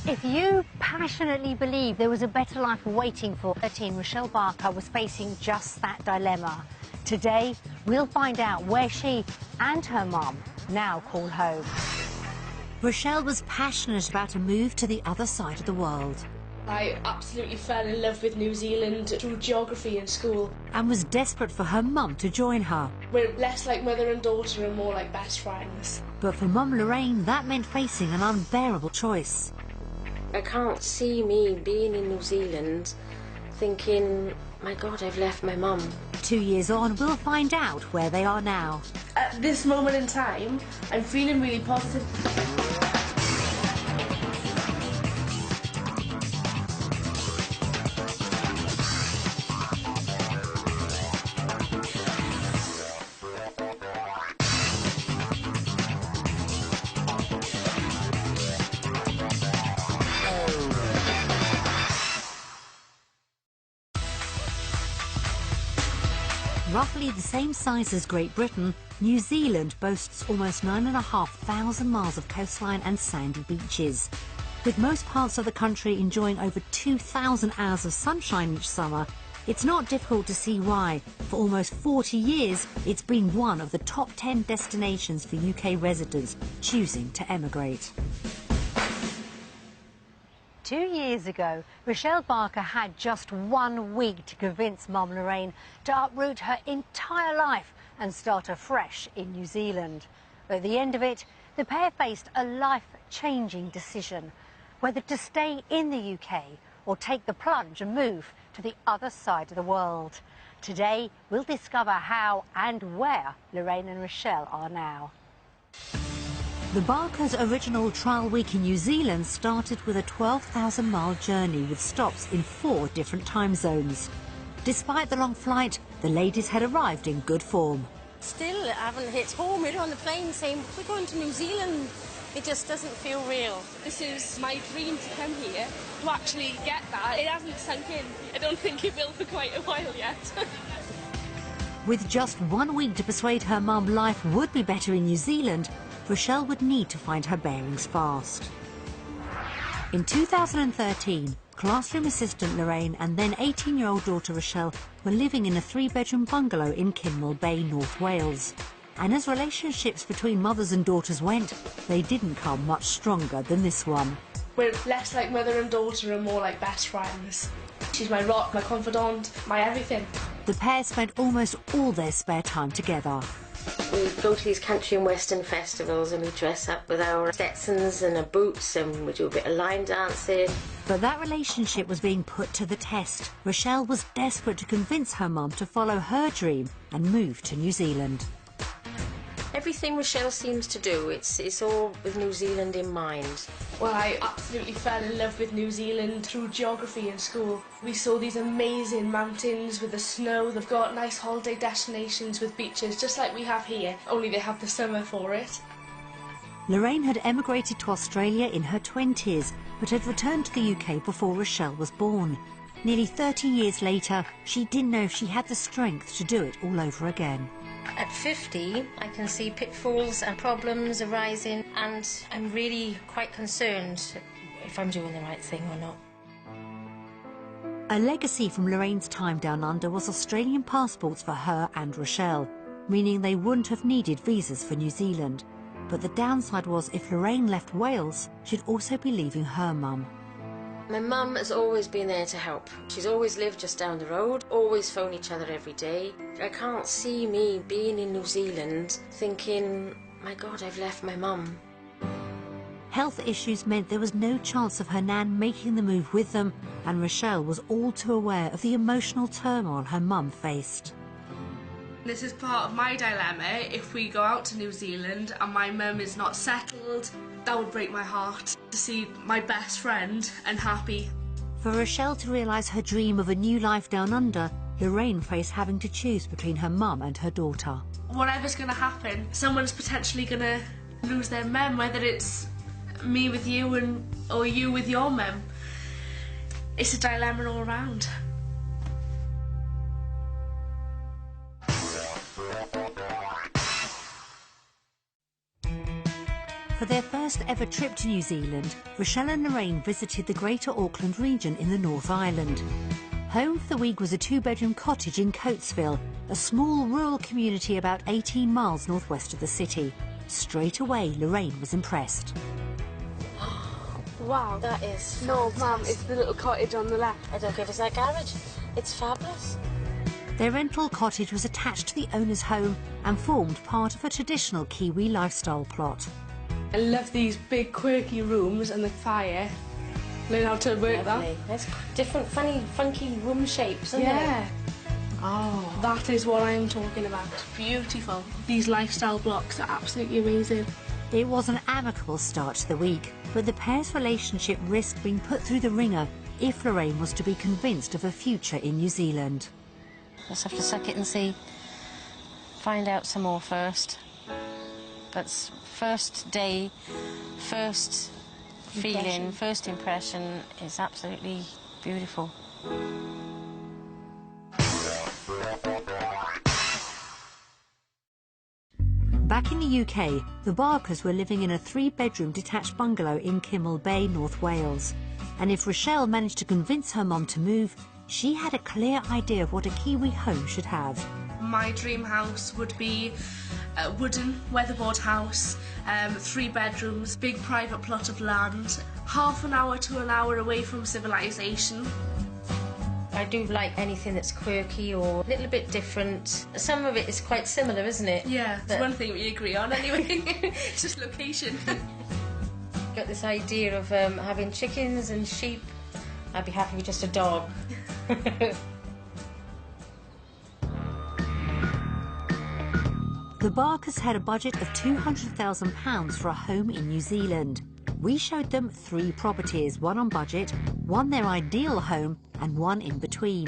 If you passionately believe there was a better life waiting for 13, Rochelle Barker was facing just that dilemma. Today, we'll find out where she and her mum now call home. Rochelle was passionate about a move to the other side of the world. I absolutely fell in love with New Zealand through geography in school. And was desperate for her mum to join her. We're less like mother and daughter and more like best friends. But for Mum Lorraine, that meant facing an unbearable choice. I can't see me being in New Zealand thinking, my God, I've left my mum. 2 years on, we'll find out where they are now. At this moment in time, I'm feeling really positive. Roughly the same size as Great Britain, New Zealand boasts almost 9,500 miles of coastline and sandy beaches. With most parts of the country enjoying over 2,000 hours of sunshine each summer, it's not difficult to see why, for almost 40 years, it's been one of the top 10 destinations for UK residents choosing to emigrate. 2 years ago, Rochelle Barker had just 1 week to convince Mum Lorraine to uproot her entire life and start afresh in New Zealand. At the end of it, the pair faced a life-changing decision, whether to stay in the UK or take the plunge and move to the other side of the world. Today, we'll discover how and where Lorraine and Rochelle are now. The Barkers' original trial week in New Zealand started with a 12,000-mile journey with stops in 4 different time zones. Despite the long flight, the ladies had arrived in good form. Still, I haven't hit home. We're on the plane saying, we're going to New Zealand. It just doesn't feel real. This is my dream to come here. To actually get that, it hasn't sunk in. I don't think it will for quite a while yet. With just 1 week to persuade her mum life would be better in New Zealand, Rochelle would need to find her bearings fast. In 2013, classroom assistant Lorraine and then 18-year-old daughter Rochelle were living in a 3-bedroom bungalow in Kinmel Bay, North Wales. And as relationships between mothers and daughters went, they didn't come much stronger than this one. We're less like mother and daughter and more like best friends. She's my rock, my confidant, my everything. The pair spent almost all their spare time together. We go to these country and western festivals and we dress up with our Stetsons and our boots and we do a bit of line dancing. But that relationship was being put to the test. Rochelle was desperate to convince her mum to follow her dream and move to New Zealand. Everything Rochelle seems to do, it's all with New Zealand in mind. Well, I absolutely fell in love with New Zealand through geography in school. We saw these amazing mountains with the snow. They've got nice holiday destinations with beaches, just like we have here, only they have the summer for it. Lorraine had emigrated to Australia in her 20s, but had returned to the UK before Rochelle was born. Nearly 30 years later, she didn't know if she had the strength to do it all over again. At 50, I can see pitfalls and problems arising, and I'm really quite concerned if I'm doing the right thing or not. A legacy from Lorraine's time down under was Australian passports for her and Rochelle, meaning they wouldn't have needed visas for New Zealand. But the downside was if Lorraine left Wales, she'd also be leaving her mum. My mum has always been there to help. She's always lived just down the road, always phone each other every day. I can't see me being in New Zealand thinking, my God, I've left my mum. Health issues meant there was no chance of her nan making the move with them, and Rochelle was all too aware of the emotional turmoil her mum faced. This is part of my dilemma. If we go out to New Zealand and my mum is not settled, that would break my heart to see my best friend unhappy. For Rochelle to realise her dream of a new life down under, Lorraine faced having to choose between her mum and her daughter. Whatever's going to happen, someone's potentially going to lose their mum, whether it's me with you or you with your mum. It's a dilemma all around. For For their first ever trip to New Zealand, Rochelle and Lorraine visited the Greater Auckland region in the North Island. Home for the week was a two-bedroom cottage in Coatesville, a small rural community about 18 miles northwest of the city. Straight away, Lorraine was impressed. Wow. That is No, fantastic. Mum, it's the little cottage on the left. I don't give us that garage. It's fabulous. Their rental cottage was attached to the owner's home and formed part of a traditional Kiwi lifestyle plot. I love these big quirky rooms and the fire. Learn how to work Lovely. There's different funny, funky room shapes, that. isn't Yeah. there? Oh. That is what I'm talking about. Beautiful. These lifestyle blocks are absolutely amazing. It was an amicable start to the week, but the pair's relationship risked being put through the ringer if Lorraine was to be convinced of a future in New Zealand. Just have to suck it and see. Find out some more first. But first day, first feeling, first impression is absolutely beautiful. Back in the UK, the Barkers were living in a three-bedroom detached bungalow in Kimmel Bay, North Wales. And if Rochelle managed to convince her mum to move, she had a clear idea of what a Kiwi home should have. My dream house would be a wooden weatherboard house, 3 bedrooms, big private plot of land, half an hour to an hour away from civilization. I do like anything that's quirky or a little bit different. Some of it is quite similar, isn't it? Yeah, But there's one thing we agree on anyway. It's just location. got this idea of having chickens and sheep. I'd be happy with just a dog. The Barkers had a budget of £200,000 for a home in New Zealand. We showed them 3 properties, one on budget, one their ideal home, and one in between.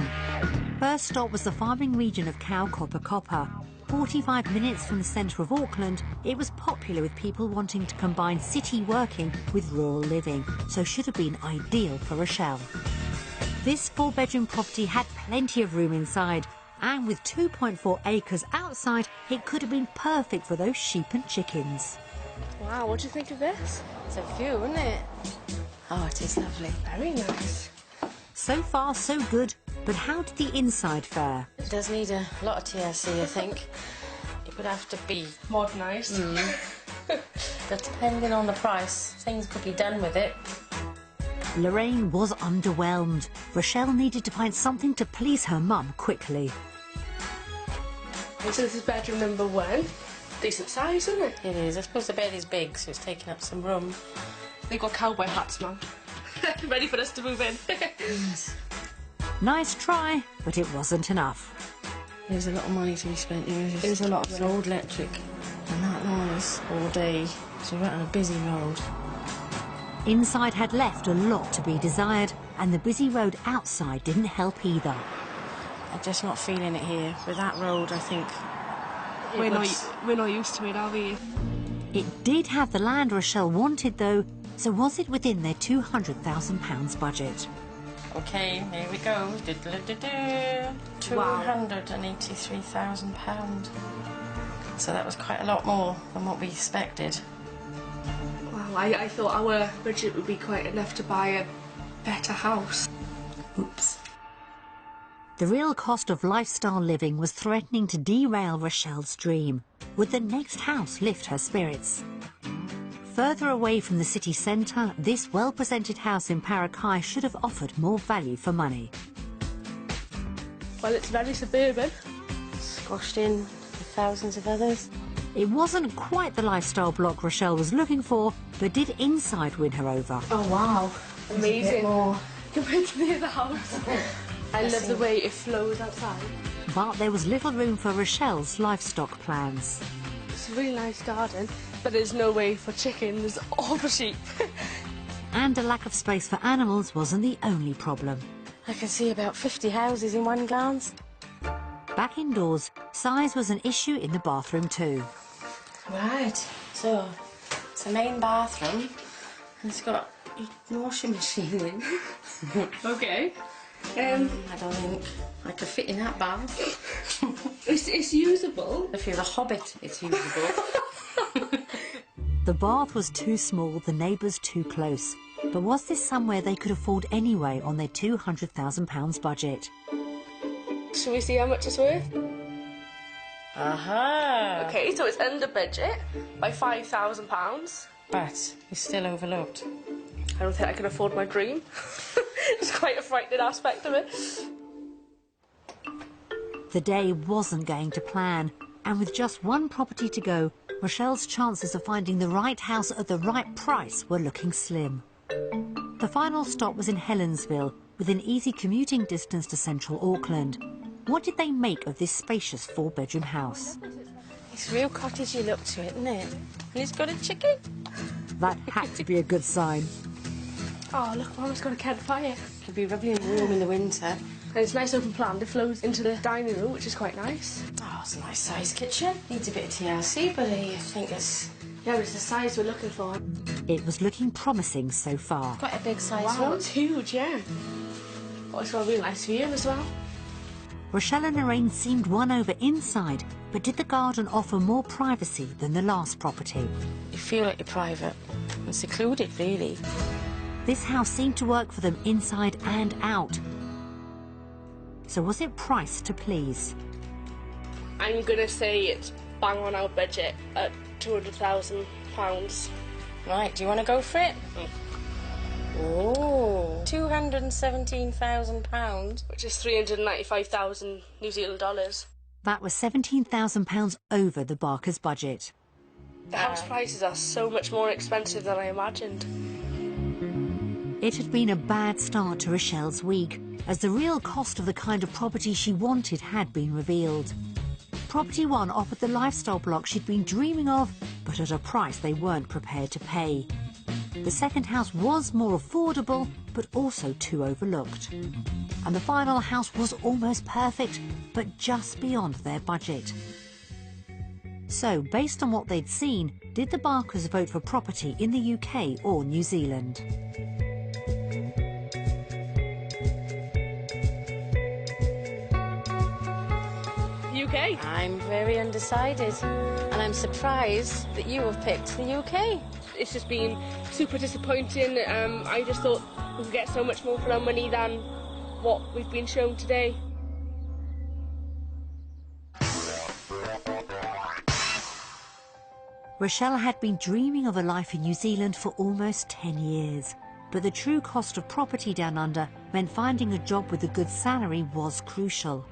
First stop was the farming region of Kaukopakoppa. 45 minutes from the centre of Auckland, it was popular with people wanting to combine city working with rural living, so should have been ideal for Rochelle. This 4-bedroom property had plenty of room inside, and with 2.4 acres outside, it could have been perfect for those sheep and chickens. Wow, what do you think of this? It's a view, isn't it? Oh, it is lovely. Very nice. So far, so good, but how did the inside fare? It does need a lot of TLC, I think. It would have to be. Modernised. But depending on the price, things could be done with it. Lorraine was underwhelmed. Rochelle needed to find something to please her mum quickly. So this is bedroom number 1. Decent size, isn't it? It is. I suppose the bed is big, so it's taking up some room. They've got cowboy hats, Mum. Ready for us to move in. Nice try, but it wasn't enough. There's a lot of money to be spent here. It is a lot of It's money. old electric. And that noise all day. So we're out on a busy road. Inside had left a lot to be desired, and the busy road outside didn't help either. I'm just not feeling it here. With that road, I think We're not used to it, are we? It did have the land Rochelle wanted, though, so was it within their £200,000 budget? Okay, here we go. £283,000. So that was quite a lot more than what we expected. Wow, I thought our budget would be quite enough to buy a better house. Oops. The real cost of lifestyle living was threatening to derail Rochelle's dream. Would the next house lift her spirits? Further away from the city centre, this well-presented house in Parakai should have offered more value for money. Well, it's very suburban. Squashed in with thousands of others. It wasn't quite the lifestyle block Rochelle was looking for, but did inside win her over. Oh, wow. Amazing. More. Compared to the other house. I love the way it flows outside. But there was little room for Rochelle's livestock plans. It's a really nice garden, but there's no way for chickens or for sheep. And a lack of space for animals wasn't the only problem. I can see about 50 houses in one glance. Back indoors, size was an issue in the bathroom too. Right, so it's a main bathroom and it's got a washing machine in. Okay. I don't think I could fit in that bath. It's usable. If you're a hobbit, it's usable. The bath was too small, the neighbours too close. But was this somewhere they could afford anyway on their £200,000 budget? Should we see how much it's worth? Aha! Okay, so it's under budget by £5,000. But you're still overlooked. I don't think I can afford my dream. It's quite a frightening aspect of it. The day wasn't going to plan, and with just one property to go, Rochelle's chances of finding the right house at the right price were looking slim. The final stop was in Helensville, within easy commuting distance to central Auckland. What did they make of this spacious 4-bedroom house? It's real cottagey look to it, isn't it? And it's got a chicken. That had to be a good sign. Oh, look, Mama's got a campfire. It'll be lovely and warm in the winter. And it's nice open plan. It flows into the dining room, which is quite nice. Oh, it's a nice sized kitchen. Needs a bit of TLC, but I think it's... Yeah, it's the size we're looking for. It was looking promising so far. Quite a big size Wow, room. it's huge, yeah. Oh, it's got a really nice view as well. Rochelle and Lorraine seemed won over inside, but did the garden offer more privacy than the last property? You feel like you're private and secluded, really. This house seemed to work for them inside and out. So was it priced to please? I'm going to say it's bang on our budget at £200,000. Right, do you want to go for it? Oh, £217,000. Which is 395,000 New Zealand dollars. That was £17,000 over the Barker's budget. The house prices are so much more expensive than I imagined. It had been a bad start to Rochelle's week, as the real cost of the kind of property she wanted had been revealed. Property One offered the lifestyle block she'd been dreaming of, but at a price they weren't prepared to pay. The second house was more affordable, but also too overlooked. And the final house was almost perfect, but just beyond their budget. So, based on what they'd seen, did the Barkers vote for property in the UK or New Zealand? UK. I'm very undecided, and I'm surprised that you have picked the UK. It's just been super disappointing. I just thought we could get so much more for our money than what we've been shown today. Rochelle had been dreaming of a life in New Zealand for almost 10 years. But the true cost of property down under meant finding a job with a good salary was crucial.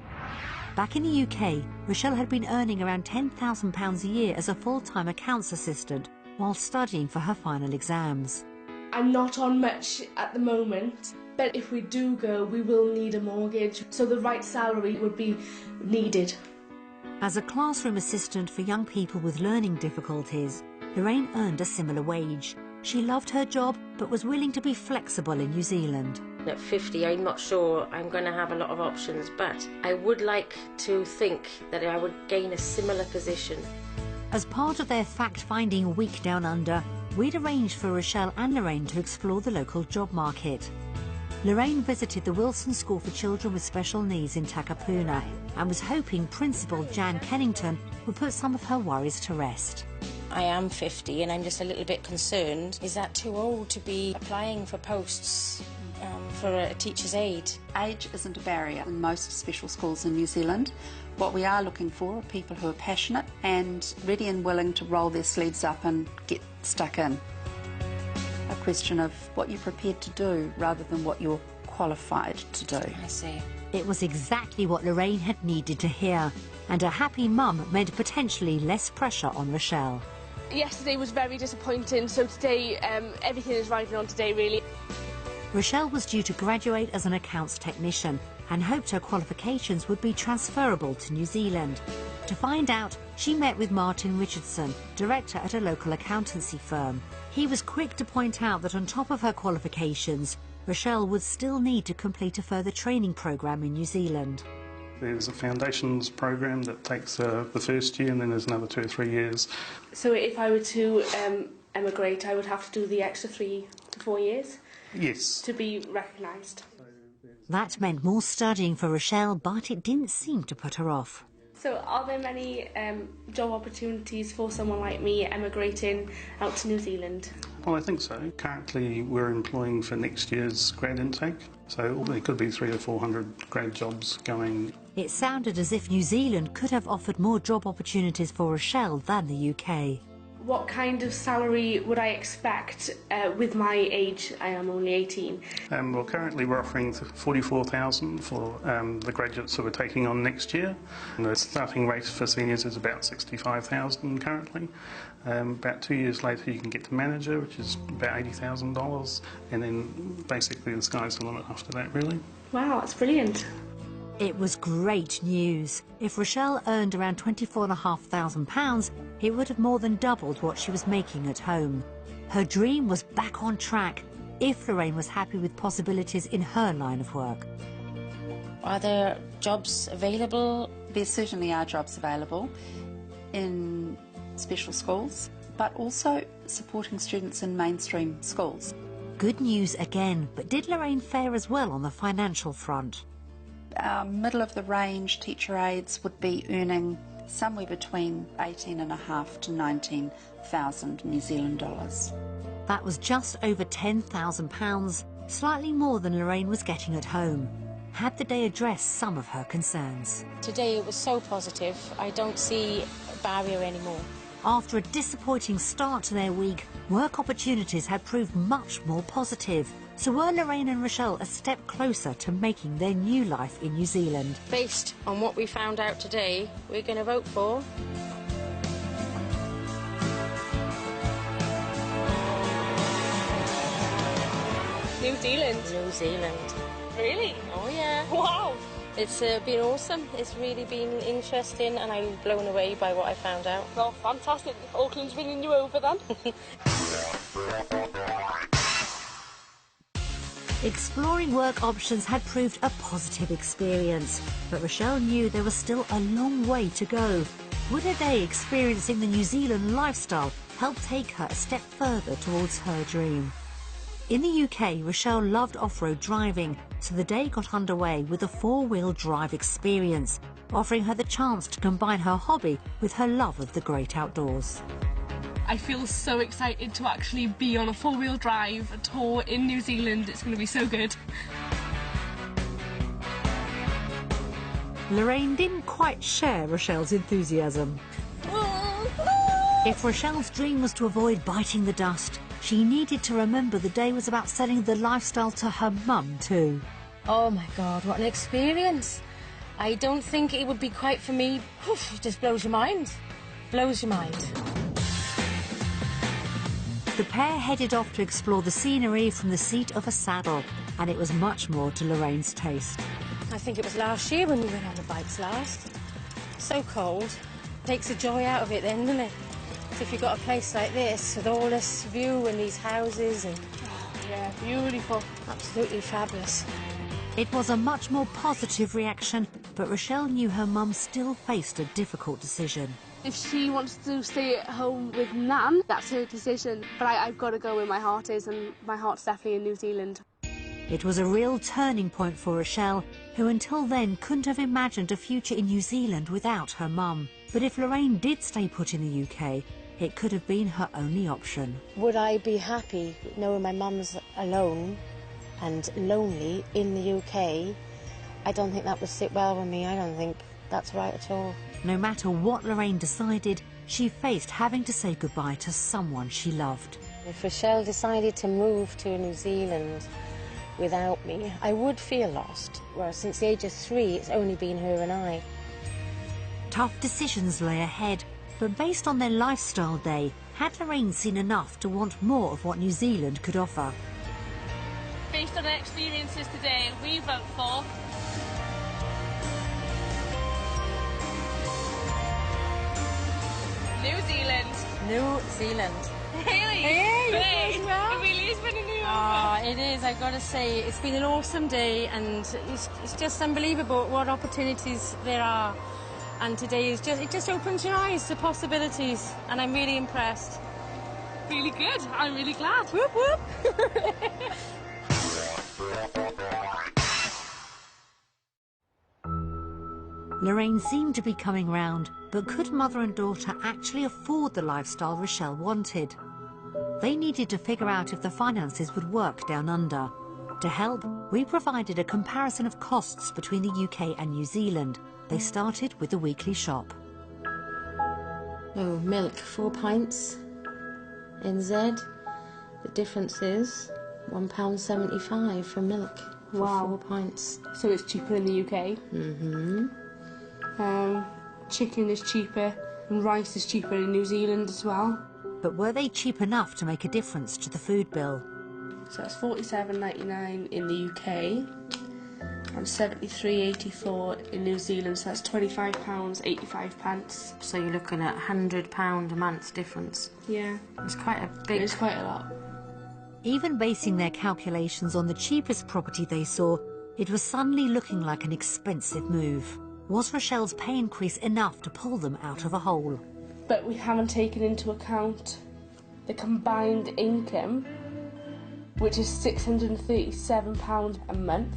Back in the UK, Rochelle had been earning around £10,000 a year as a full-time accounts assistant while studying for her final exams. I'm not on much at the moment, but if we do go, we will need a mortgage, so the right salary would be needed. As a classroom assistant for young people with learning difficulties, Lorraine earned a similar wage. She loved her job, but was willing to be flexible in New Zealand. At 50, I'm not sure I'm going to have a lot of options, but I would like to think that I would gain a similar position. As part of their fact-finding week down under, we'd arranged for Rochelle and Lorraine to explore the local job market. Lorraine visited the Wilson School for Children with Special Needs in Takapuna and was hoping Principal Jan Kennington would put some of her worries to rest. I am 50 and I'm just a little bit concerned. Is that too old to be applying for posts for a teacher's aide? Age isn't a barrier in most special schools in New Zealand. What we are looking for are people who are passionate and ready and willing to roll their sleeves up and get stuck in. A question of what you're prepared to do rather than what you're qualified to do. I see. It was exactly what Lorraine had needed to hear, and a happy mum meant potentially less pressure on Rochelle. Yesterday was very disappointing, so today everything is riding on today, really. Rochelle was due to graduate as an accounts technician and hoped her qualifications would be transferable to New Zealand. To find out, she met with Martin Richardson, director at a local accountancy firm. He was quick to point out that on top of her qualifications, Rochelle would still need to complete a further training programme in New Zealand. There's a foundations program that takes the first year, and then there's another 2 or 3 years. So if I were to emigrate, I would have to do the extra 3 to 4 years? Yes. To be recognised. That meant more studying for Rochelle, but it didn't seem to put her off. So are there many job opportunities for someone like me emigrating out to New Zealand? Well, I think so. Currently, we're employing for next year's grad intake, so there could be 300 or 400 grad jobs going. It sounded as if New Zealand could have offered more job opportunities for Rochelle than the UK. What kind of salary would I expect with my age? I am only 18. Well, currently we're offering 44,000 for the graduates that we're taking on next year. And the starting rate for seniors is about 65,000 currently. About 2 years later you can get to manager, which is about $80,000, and then basically the sky's the limit after that, really. Wow, that's brilliant. It was great news. If Rochelle earned around £24,500, it would have more than doubled what she was making at home. Her dream was back on track if Lorraine was happy with possibilities in her line of work. Are there jobs available? There certainly are jobs available in special schools, but also supporting students in mainstream schools. Good news again, but did Lorraine fare as well on the financial front? Middle of the range teacher aides would be earning somewhere between 18,500 to 19,000 New Zealand dollars. That was just over £10,000, slightly more than Lorraine was getting at home. Had the day addressed some of her concerns? Today it was so positive, I don't see a barrier anymore. After a disappointing start to their week, work opportunities had proved much more positive. So were Lorraine and Rochelle a step closer to making their new life in New Zealand? Based on what we found out today, we're going to vote for New Zealand? New Zealand. Really? Oh yeah. Wow! It's been awesome. It's really been interesting and I'm blown away by what I found out. Well, fantastic. Auckland's winning you over then. Exploring work options had proved a positive experience, but Rochelle knew there was still a long way to go. Would a day experiencing the New Zealand lifestyle help take her a step further towards her dream? In the UK, Rochelle loved off-road driving, so the day got underway with a four-wheel drive experience, offering her the chance to combine her hobby with her love of the great outdoors. I feel so excited to actually be on a four-wheel drive tour in New Zealand. It's going to be so good. Lorraine didn't quite share Rochelle's enthusiasm. If Rochelle's dream was to avoid biting the dust, she needed to remember the day was about selling the lifestyle to her mum too. Oh my God, what an experience. I don't think it would be quite for me. It just blows your mind. Blows your mind. The pair headed off to explore the scenery from the seat of a saddle, and it was much more to Lorraine's taste. I think it was last year when we went on the bikes last. So cold. Takes the joy out of it then, doesn't it? So if you've got a place like this with all this view and these houses and... Yeah, beautiful. Absolutely fabulous. It was a much more positive reaction, but Rochelle knew her mum still faced a difficult decision. If she wants to stay at home with Nan, that's her decision. But I've got to go where my heart is, and my heart's definitely in New Zealand. It was a real turning point for Rochelle, who until then couldn't have imagined a future in New Zealand without her mum. But if Lorraine did stay put in the UK, it could have been her only option. Would I be happy knowing my mum's alone and lonely in the UK? I don't think that would sit well with me. I don't think that's right at all. No matter what Lorraine decided, she faced having to say goodbye to someone she loved. If Rochelle decided to move to New Zealand without me, I would feel lost. Well, since the age of 3, it's only been her and I. Tough decisions lay ahead, but based on their lifestyle day, had Lorraine seen enough to want more of what New Zealand could offer? Based on their experiences today, we vote for... New Zealand. New Zealand. Really? Hey, It really is winning you over. Oh, it is, I've got to say. It's been an awesome day and it's just unbelievable what opportunities there are. And today is it just opens your eyes to possibilities and I'm really impressed. Really good. I'm really glad. Whoop, whoop. Lorraine seemed to be coming round, but could mother and daughter actually afford the lifestyle Rochelle wanted? They needed to figure out if the finances would work down under. To help, we provided a comparison of costs between the UK and New Zealand. They started with the weekly shop. Oh, milk, 4 pints. NZ, the difference is £1.75 for milk for Wow. 4 pints. So it's cheaper in the UK. Mm-hmm. Chicken is cheaper and rice is cheaper in New Zealand as well. But were they cheap enough to make a difference to the food bill? So that's $47.99 in the UK and $73.84 in New Zealand, so that's £25.85. So you're looking at £100 a month difference. Yeah. It's quite a big... It's quite a lot. Even basing their calculations on the cheapest property they saw, it was suddenly looking like an expensive move. Was Rochelle's pay increase enough to pull them out of a hole? But we haven't taken into account the combined income, which is £637 a month.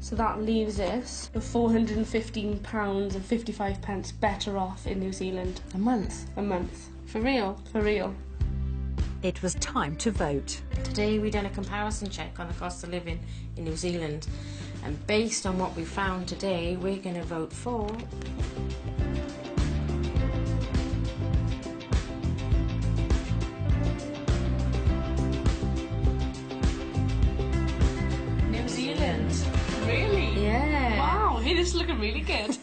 So that leaves us with £415.55 better off in New Zealand. A month? A month. For real? For real. It was time to vote. Today we done a comparison check on the cost of living in New Zealand, and based on what we found today, we're going to vote for... New Zealand? Really? Yeah. Wow, hey, this is looking really good.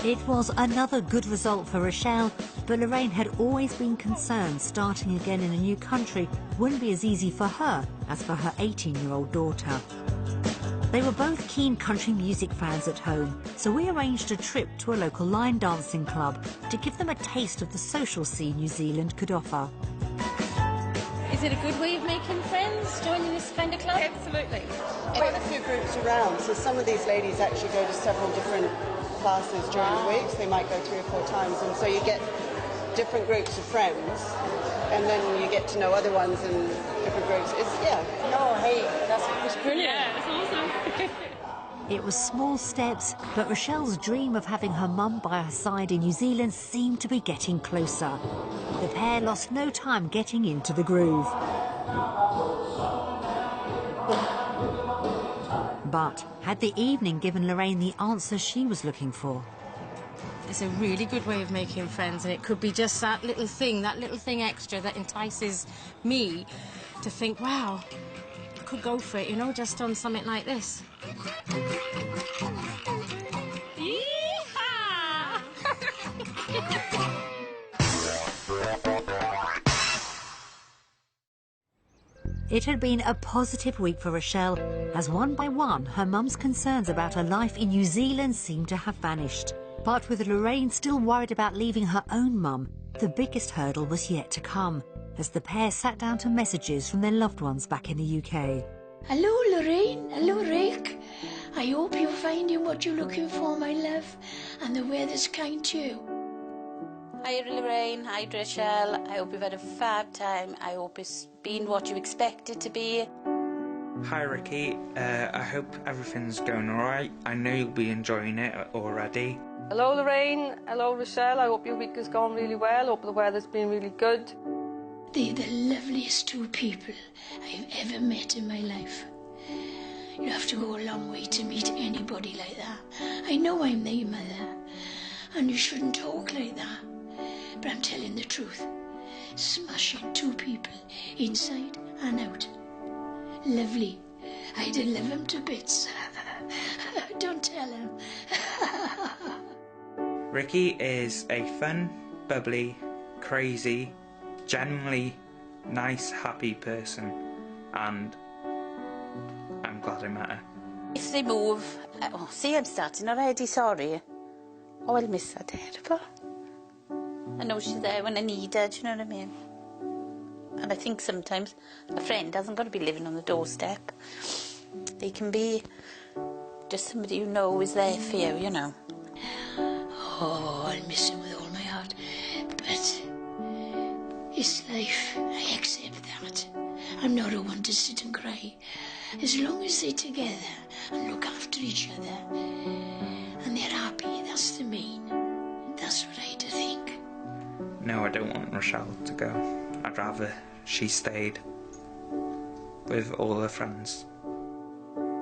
It was another good result for Rochelle, but Lorraine had always been concerned starting again in a new country wouldn't be as easy for her as for her 18-year-old daughter. They were both keen country music fans at home, so we arranged a trip to a local line dancing club to give them a taste of the social scene New Zealand could offer. Is it a good way of making friends, joining this kind of club? Absolutely. Quite a few groups around, so some of these ladies actually go to several different classes during the week, so they might go 3 or 4 times, and so you get different groups of friends, and then you get to know other ones in different groups. It's, yeah. Oh, hey, that's brilliant. Yeah, it's awesome. It was small steps, but Rochelle's dream of having her mum by her side in New Zealand seemed to be getting closer. The pair lost no time getting into the groove. But had the evening given Lorraine the answer she was looking for? It's a really good way of making friends, and it could be just that little thing extra that entices me to think, wow, I could go for it, you know, just on something like this. It had been a positive week for Rochelle, as one by one her mum's concerns about her life in New Zealand seemed to have vanished. But with Lorraine still worried about leaving her own mum, the biggest hurdle was yet to come, as the pair sat down to messages from their loved ones back in the UK. Hello, Lorraine. Hello, Rick. I hope you're finding what you're looking for, my love, and the weather's kind too. Hi, Lorraine. Hi, Rochelle. I hope you've had a fab time. I hope it's been what you expect it to be. Hi Ricky, I hope everything's going alright. I know you'll be enjoying it already. Hello Lorraine, hello Rochelle, I hope your week has gone really well, hope the weather's been really good. They're the loveliest 2 people I've ever met in my life. You have to go a long way to meet anybody like that. I know I'm their mother, and you shouldn't talk like that, but I'm telling the truth. Smashing 2 people, inside and out. Lovely. I'd love him to bits. Don't tell him. Ricky is a fun, bubbly, crazy, genuinely nice, happy person, and I'm glad I met her. If they move... oh, see, I'm starting already, sorry. Oh, I'll miss her terrible. I know she's there when I need her, do you know what I mean? And I think sometimes a friend hasn't got to be living on the doorstep. They can be just somebody you know is there for you, you know. Oh, I'll miss him with all my heart. But it's life. I accept that. I'm not a one to sit and cry. As long as they're together and look after each other and they're happy, that's the main. That's what I do think. No, I don't want Rochelle to go. I'd rather she stayed with all her friends.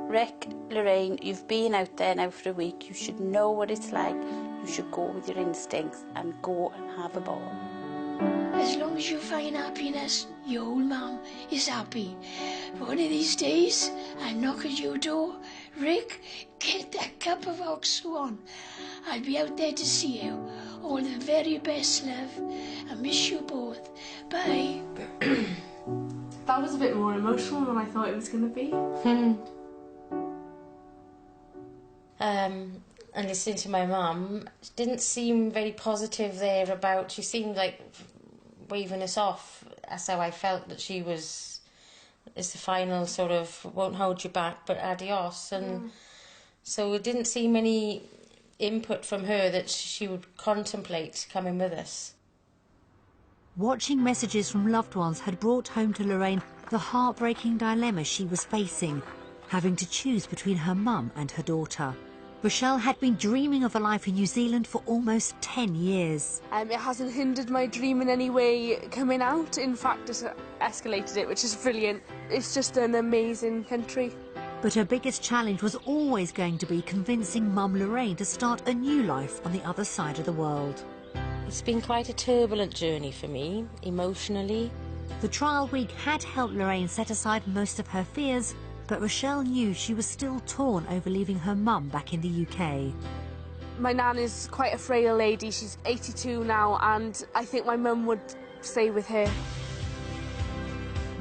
Rick, Lorraine, you've been out there now for a week. You should know what it's like. You should go with your instincts and go and have a ball. As long as you find happiness, your old mum is happy. But one of these days, I'll knock at your door. Rick, get that cup of Oxo on. I'll be out there to see you. All the very best, love. I miss you both. Bye. That was a bit more emotional than I thought it was going to be. And listening to my mum, she didn't seem very positive there about, she seemed like waving us off. That's how I felt, that she was, it's the final sort of, won't hold you back, but adios. And so it didn't seem any input from her that she would contemplate coming with us. Watching messages from loved ones had brought home to Lorraine the heartbreaking dilemma she was facing, having to choose between her mum and her daughter. Rochelle had been dreaming of a life in New Zealand for almost 10 years. It hasn't hindered my dream in any way coming out. In fact, it's escalated it, which is brilliant. It's just an amazing country. But her biggest challenge was always going to be convincing Mum Lorraine to start a new life on the other side of the world. It's been quite a turbulent journey for me, emotionally. The trial week had helped Lorraine set aside most of her fears, but Rochelle knew she was still torn over leaving her mum back in the UK. My nan is quite a frail lady. She's 82 now, and I think my mum would stay with her.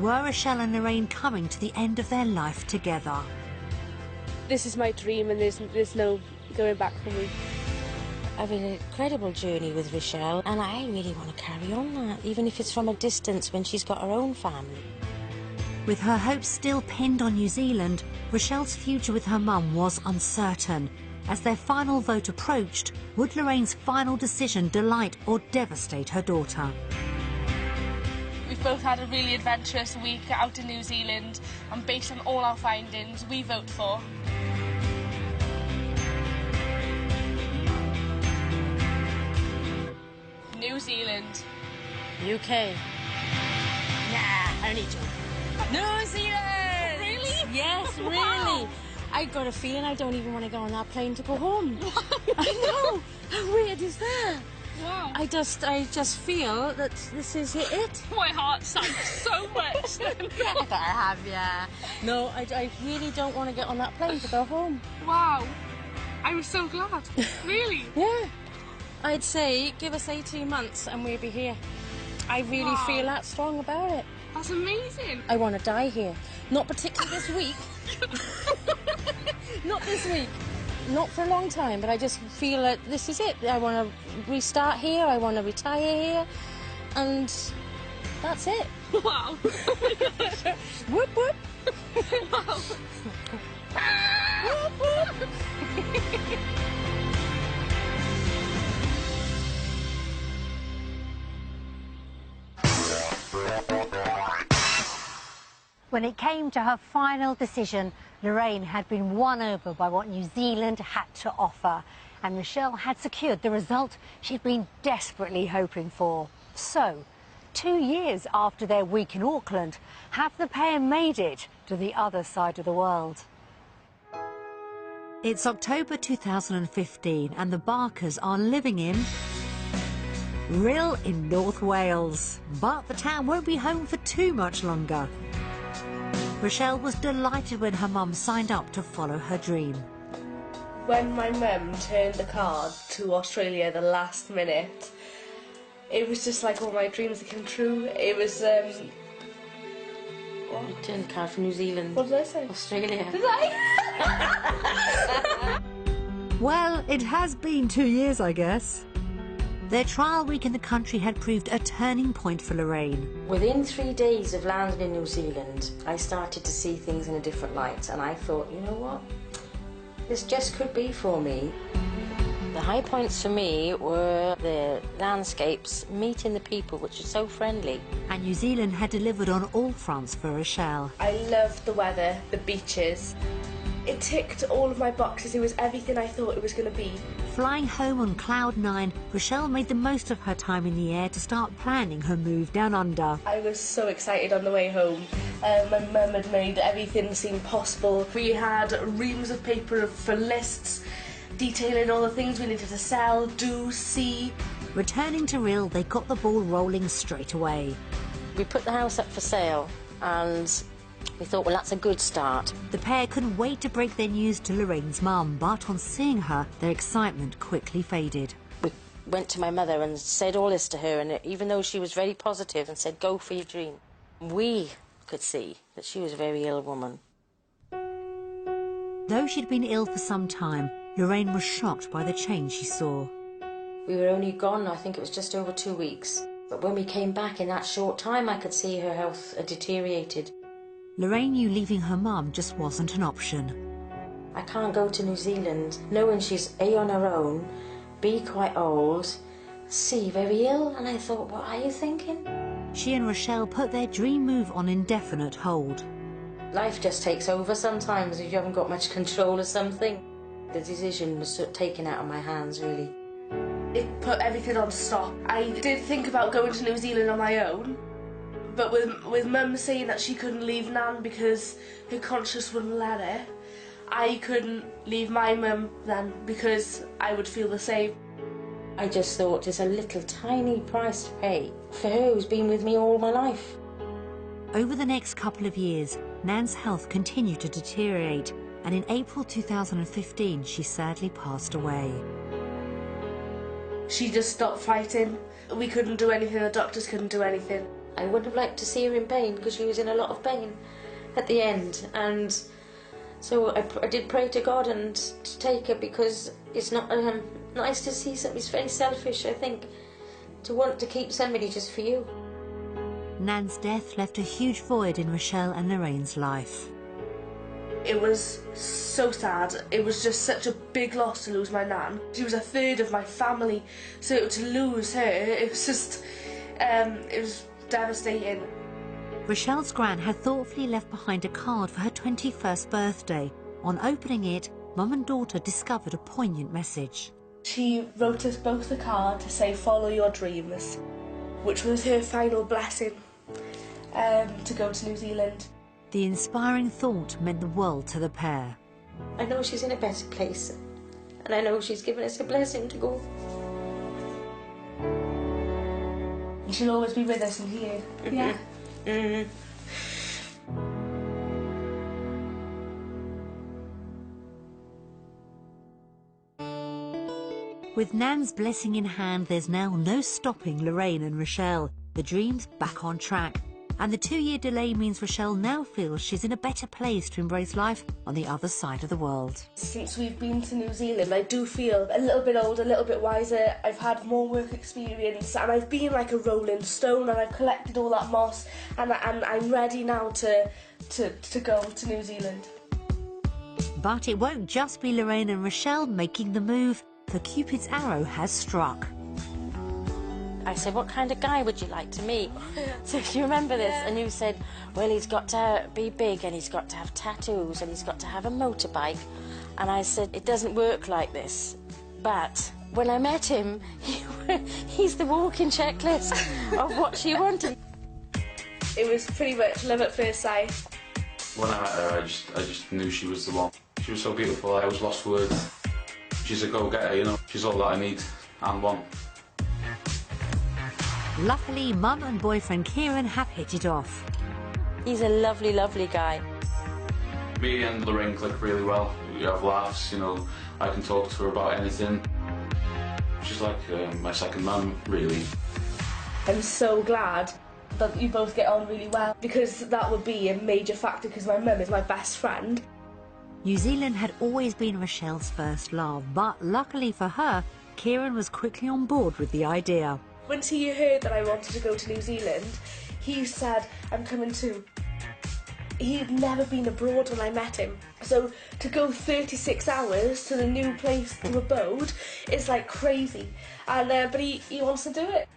Were Rochelle and Lorraine coming to the end of their life together? This is my dream, and there's no going back for me. I've had an incredible journey with Rochelle, and I really want to carry on that, even if it's from a distance when she's got her own family. With her hopes still pinned on New Zealand, Rochelle's future with her mum was uncertain. As their final vote approached, would Lorraine's final decision delight or devastate her daughter? We've both had a really adventurous week out in New Zealand, and based on all our findings, we vote for New Zealand. UK. Nah, only joking. New Zealand! Really? Yes, really. Wow. I got a feeling I don't even want to go on that plane to go home. I know. How weird is that? Wow. I just feel that this is it. My heart sank so much. I thought I have, yeah. No, I really don't want to get on that plane to go home. Wow. I'm so glad. Really? Yeah. I'd say give us 18 months and we'll be here. I really feel that strong about it. That's amazing. I want to die here. Not particularly this week. Not this week. Not for a long time, but I just feel that this is it. I want to restart here. I want to retire here. And that's it. Wow. Whoop, whoop. Wow. Whoop, whoop. When it came to her final decision, Lorraine had been won over by what New Zealand had to offer, and Rochelle had secured the result she'd been desperately hoping for. So, 2 years after their week in Auckland, have the pair made it to the other side of the world? It's October 2015 and the Barkers are living in Rhyl in North Wales. But the town won't be home for too much longer. Rochelle was delighted when her mum signed up to follow her dream. When my mum turned the card to Australia the last minute, it was just like all my dreams had come true. It was, You turned the card from New Zealand. What did I say? Australia. Did I? Well, it has been 2 years, I guess. Their trial week in the country had proved a turning point for Lorraine. Within 3 days of landing in New Zealand, I started to see things in a different light, and I thought, you know what? This just could be for me. The high points for me were the landscapes, meeting the people, which are so friendly. And New Zealand had delivered on all fronts for Rochelle. I loved the weather, the beaches. It ticked all of my boxes. It was everything I thought it was going to be. Flying home on cloud 9, Rochelle made the most of her time in the air to start planning her move down under. I was so excited on the way home. My mum had made everything seem possible. We had reams of paper for lists, detailing all the things we needed to sell, do, see. Returning to Rhyl, they got the ball rolling straight away. We put the house up for sale and we thought, well, that's a good start. The pair couldn't wait to break their news to Lorraine's mum, but on seeing her, their excitement quickly faded. We went to my mother and said all this to her, and even though she was very positive and said, go for your dream, we could see that she was a very ill woman. Though she'd been ill for some time, Lorraine was shocked by the change she saw. We were only gone, I think it was just over 2 weeks. But when we came back in that short time, I could see her health had deteriorated. Lorraine knew leaving her mum just wasn't an option. I can't go to New Zealand knowing she's A, on her own, B, quite old, C, very ill, and I thought, what are you thinking? She and Rochelle put their dream move on indefinite hold. Life just takes over sometimes if you haven't got much control of something. The decision was sort of taken out of my hands, really. It put everything on stop. I did think about going to New Zealand on my own, but with Mum saying that she couldn't leave Nan because her conscience wouldn't let her, I couldn't leave my mum then because I would feel the same. I just thought it's a little tiny price to pay for her who's been with me all my life. Over the next couple of years, Nan's health continued to deteriorate, and in April 2015 she sadly passed away. She just stopped fighting. We couldn't do anything, the doctors couldn't do anything. I would have liked to see her in pain because she was in a lot of pain at the end, and so I did pray to God and to take her, because it's not nice to see somebody. It's very selfish, I think, to want to keep somebody just for you. Nan's death left a huge void in Rochelle and Lorraine's life. It was so sad. It was just such a big loss to lose my Nan. She was a third of my family, so to lose her, it was just, it was devastating. Rochelle's gran had thoughtfully left behind a card for her 21st birthday. On opening it, Mum and daughter discovered a poignant message. She wrote us both a card to say, follow your dreams, which was her final blessing to go to New Zealand. The inspiring thought meant the world to the pair. I know she's in a better place, and I know she's given us a blessing to go. She'll always be with us in here. Yeah. With Nan's blessing in hand, there's now no stopping Lorraine and Rochelle. The dream's back on track. And the 2-year delay means Rochelle now feels she's in a better place to embrace life on the other side of the world. Since we've been to New Zealand, I do feel a little bit older, a little bit wiser. I've had more work experience, and I've been like a rolling stone, and I've collected all that moss, and I'm ready now to go to New Zealand. But it won't just be Lorraine and Rochelle making the move, for Cupid's arrow has struck. I said, what kind of guy would you like to meet? So do you remember this? And you said, well, he's got to be big, and he's got to have tattoos, and he's got to have a motorbike. And I said, it doesn't work like this. But when I met him, he's the walking checklist of what she wanted. It was pretty much love at first sight. When I met her, I just knew she was the one. She was so beautiful, I was lost for words. She's a go-getter, you know. She's all that I need and want. Luckily, Mum and boyfriend Kieran have hit it off. He's a lovely, lovely guy. Me and Lorraine click really well. We have laughs, you know. I can talk to her about anything. She's like my second mum, really. I'm so glad that you both get on really well, because that would be a major factor, because my mum is my best friend. New Zealand had always been Rochelle's first love, but luckily for her, Kieran was quickly on board with the idea. Once he heard that I wanted to go to New Zealand, he said, I'm coming too. He'd never been abroad when I met him. So to go 36 hours to the new place of abode is like crazy. And but he wants to do it.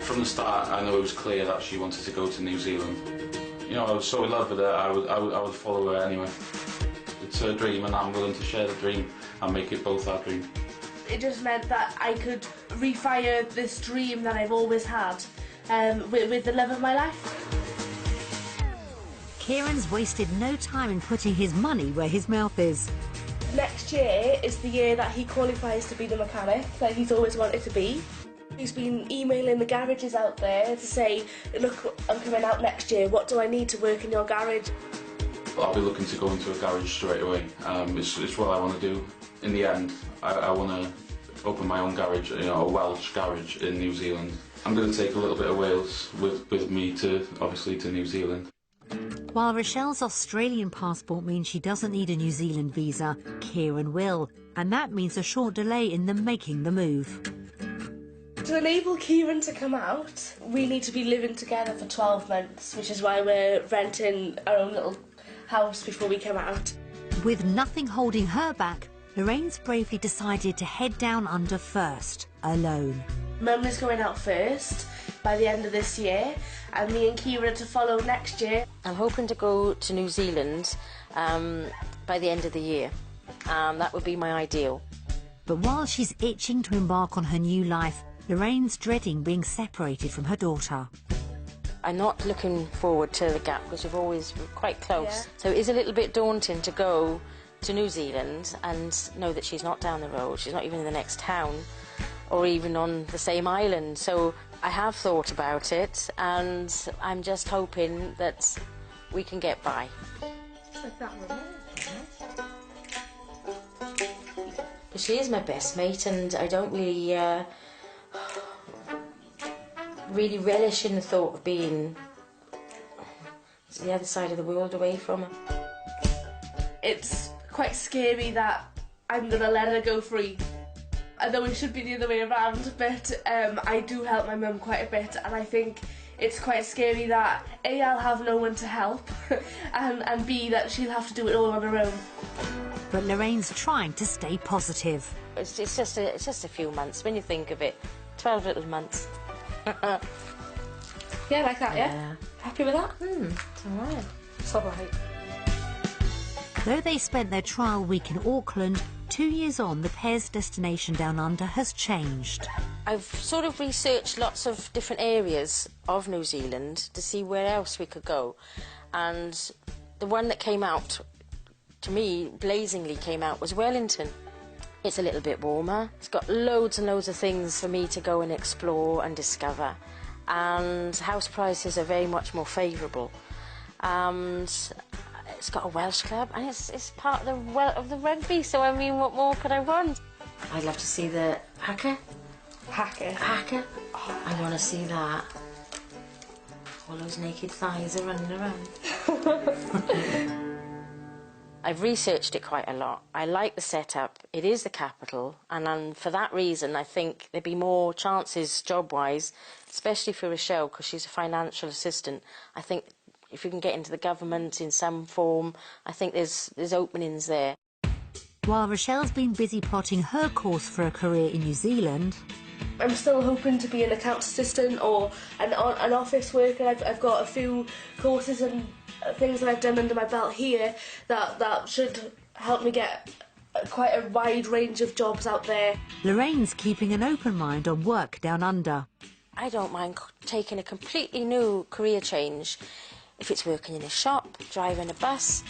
From the start, I know it was clear that she wanted to go to New Zealand. You know, I was so in love with her, I would follow her anyway. It's her dream, and I'm willing to share the dream and make it both our dream. It just meant that I could refire this dream that I've always had with the love of my life. Kieran's wasted no time in putting his money where his mouth is. Next year is the year that he qualifies to be the mechanic that he's always wanted to be. He's been emailing the garages out there to say, look, I'm coming out next year, what do I need to work in your garage? I'll be looking to go into a garage straight away. It's what I want to do. In the end, I want to open my own garage, you know, a Welsh garage in New Zealand. I'm going to take a little bit of Wales with me to, obviously, to New Zealand. While Rochelle's Australian passport means she doesn't need a New Zealand visa, Kieran will, and that means a short delay in them making the move. To enable Kieran to come out, we need to be living together for 12 months, which is why we're renting our own little house before we come out. With nothing holding her back, Lorraine's bravely decided to head down under first, alone. Mum is going out first by the end of this year, and me and Kieran to follow next year. I'm hoping to go to New Zealand by the end of the year. That would be my ideal. But while she's itching to embark on her new life, Lorraine's dreading being separated from her daughter. I'm not looking forward to the gap because we've always been quite close. Yeah. So it is a little bit daunting to go to New Zealand and know that she's not down the road, she's not even in the next town or even on the same island. So I have thought about it, and I'm just hoping that we can get by. Like that one, She is my best mate, and I don't really really relish in the thought of being the other side of the world away from her. It's quite scary that I'm going to let her go free. I know it should be the other way around, but I do help my mum quite a bit, and I think it's quite scary that A, I'll have no one to help, and B, that she'll have to do it all on her own. But Lorraine's trying to stay positive. It's just a few months when you think of it. 12 little months. Yeah, like that, yeah? Happy with that? It's alright. It's alright. Though they spent their trial week in Auckland, 2 years on, the pair's destination down under has changed. I've sort of researched lots of different areas of New Zealand to see where else we could go. And the one that came out, to me, blazingly came out, was Wellington. It's a little bit warmer. It's got loads and loads of things for me to go and explore and discover. And house prices are very much more favourable. And it's got a Welsh club, and it's part of the rugby, so I mean, what more could I want? I'd love to see the haka. Haka? Oh, I want to see that. All those naked thighs are running around. I've researched it quite a lot. I like the setup. It is the capital, and for that reason, I think there'd be more chances job-wise, especially for Rochelle, because she's a financial assistant. I think if you can get into the government in some form, I think there's openings there. While Rochelle's been busy plotting her course for a career in New Zealand, I'm still hoping to be an accounts assistant or an office worker. I've got a few courses and things that I've done under my belt here that should help me get quite a wide range of jobs out there. Lorraine's keeping an open mind on work down under. I don't mind taking a completely new career change. If it's working in a shop, driving a bus,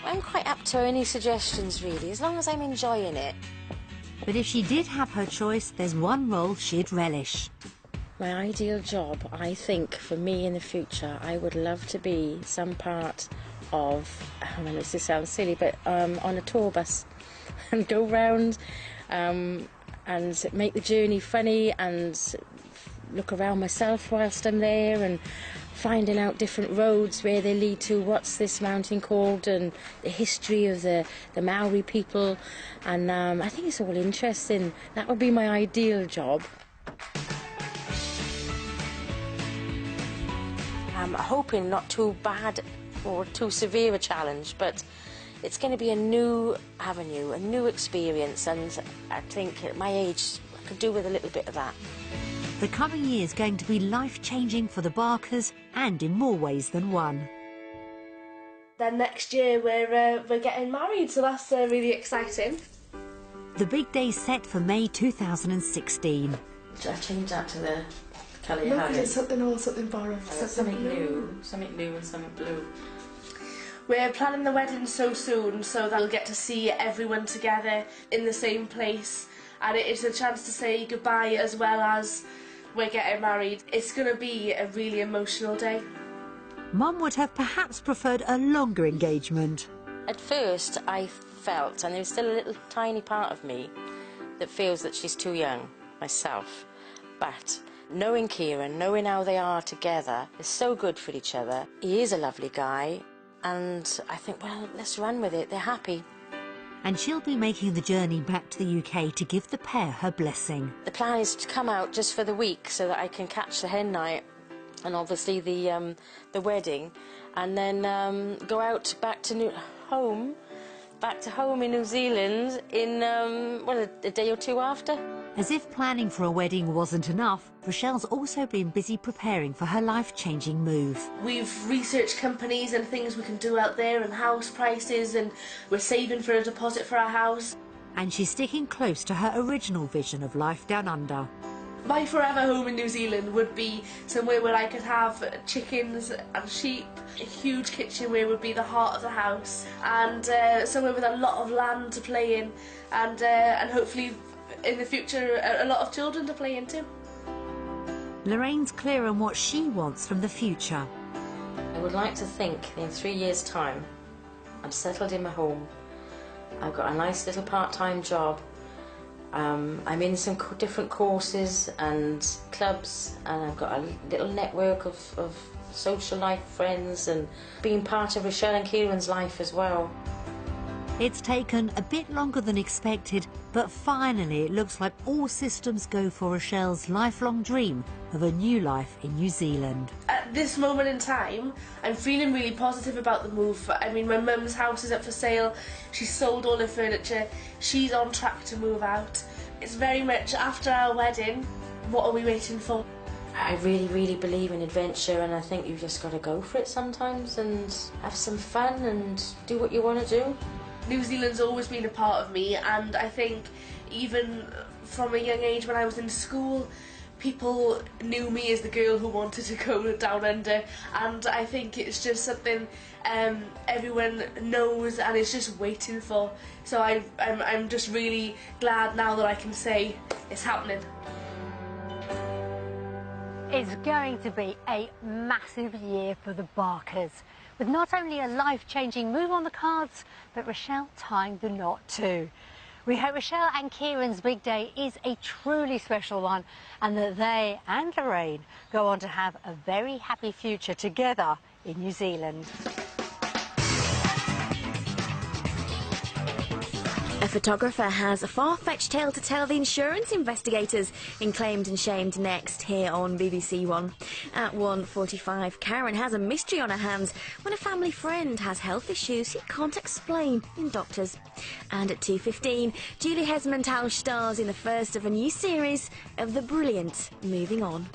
I'm quite up to any suggestions really, as long as I'm enjoying it. But if she did have her choice, there's one role she'd relish. My ideal job, I think, for me in the future, I would love to be some part of, I mean, this sounds silly, but on a tour bus and go round and make the journey funny and look around myself whilst I'm there and finding out different roads, where they lead to, what's this mountain called, and the history of the Maori people. And I think it's all interesting. That would be my ideal job. I'm hoping not too bad or too severe a challenge, but it's going to be a new avenue, a new experience, and I think at my age I could do with a little bit of that. The coming year is going to be life-changing for the Barkers, and in more ways than one. Then next year we're getting married, so that's really exciting. The big day's set for May 2016. I've changed that to the colour you Look, had. it's something old, something borrowed, Something new and something blue. We're planning the wedding so soon, so that we'll get to see everyone together in the same place, and it's a chance to say goodbye as well as we're getting married. It's going to be a really emotional day. Mum would have perhaps preferred a longer engagement. At first I felt, and there's still a little tiny part of me that feels that she's too young, myself, but knowing Kieran, knowing how they are together, is so good for each other. He is a lovely guy, and I think, well, let's run with it. They're happy. And she'll be making the journey back to the UK to give the pair her blessing. The plan is to come out just for the week so that I can catch the hen night and obviously the wedding, and then go out back to home in New Zealand in well, a day or two after. As if planning for a wedding wasn't enough, Rochelle's also been busy preparing for her life-changing move. We've researched companies and things we can do out there and house prices, and we're saving for a deposit for our house. And she's sticking close to her original vision of life down under. My forever home in New Zealand would be somewhere where I could have chickens and sheep, a huge kitchen where would be the heart of the house, and somewhere with a lot of land to play in, and hopefully in the future a lot of children to play into. Lorraine's clear on what she wants from the future. I would like to think in 3 years' time I'm settled in my home, I've got a nice little part-time job, I'm in some different courses and clubs, and I've got a little network of social life friends, and being part of Rochelle and Kieran's life as well. It's taken a bit longer than expected, but finally it looks like all systems go for Rochelle's lifelong dream of a new life in New Zealand. At this moment in time, I'm feeling really positive about the move. I mean, my mum's house is up for sale, she's sold all her furniture, she's on track to move out. It's very much after our wedding, what are we waiting for? I really, really believe in adventure, and I think you've just got to go for it sometimes and have some fun and do what you want to do. New Zealand's always been a part of me, and I think even from a young age when I was in school, people knew me as the girl who wanted to go down under, and I think it's just something everyone knows and is just waiting for. So I'm just really glad now that I can say it's happening. It's going to be a massive year for the Barkers, with not only a life-changing move on the cards, but Rochelle tying the knot too. We hope Rochelle and Kieran's big day is a truly special one, and that they and Lorraine go on to have a very happy future together in New Zealand. A photographer has a far-fetched tale to tell the insurance investigators in Claimed and Shamed next here on BBC One. At 1:45, Karen has a mystery on her hands when a family friend has health issues he can't explain in Doctors. And at 2:15, Julie Hesmondhalgh stars in the first of a new series of the brilliant Moving On.